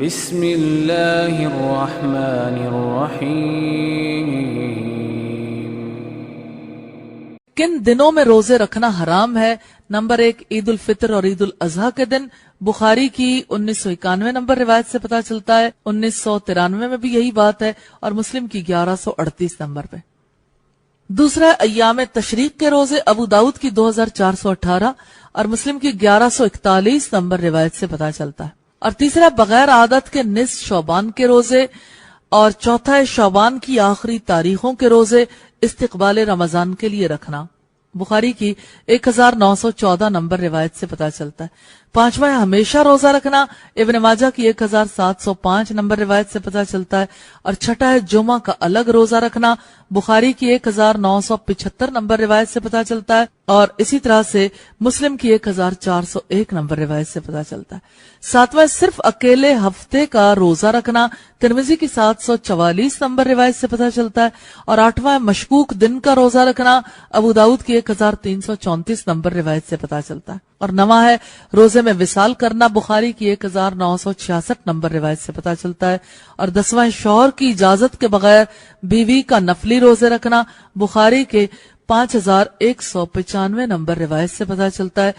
بسم اللہ الرحمن الرحیم۔ کن دنوں میں روزے رکھنا حرام ہے؟ نمبر 1 عید الفطر اور عید الاضحیٰ کے دن۔ بخاری کی 1991 نمبر روایت سے پتا چلتا ہے، 1993 میں بھی یہی بات ہے، اور مسلم کی 1138 نمبر پہ۔ دوسرا ایام تشریق کے روزے، ابو داؤد کی 2418 اور مسلم کی 1141 نمبر روایت سے پتا چلتا ہے۔ اور تیسرا بغیر عادت کے نصف شعبان کے روزے، اور چوتھا شعبان کی آخری تاریخوں کے روزے استقبال رمضان کے لیے رکھنا۔ بخاری کی 1914 نمبر روایت سے پتا چلتا ہے۔ پانچواں ہمیشہ روزہ رکھنا، ابن ماجہ کی 1705 نمبر روایت سے پتا چلتا ہے۔ اور چھٹا ہے جمعہ کا الگ روزہ رکھنا، بخاری کی 1975 نمبر روایت سے پتا چلتا ہے، اور اسی طرح سے مسلم کی 1401 نمبر روایت سے پتا چلتا ہے۔ ساتواں صرف اکیلے ہفتے کا روزہ رکھنا، ترمذی کی 744 نمبر روایت سے پتا چلتا ہے۔ اور آٹھواں مشکوک دن کا روزہ رکھنا، ابو داؤد کی 1334 نمبر روایت سے پتا چلتا ہے۔ اور نواں ہے روزے میں وصال کرنا، بخاری کی 1966 نمبر روایت سے پتا چلتا ہے۔ اور 10واں شوہر کی اجازت کے بغیر بیوی کا نفلی روزے رکھنا، بخاری کے 5195 نمبر روایت سے پتا چلتا ہے۔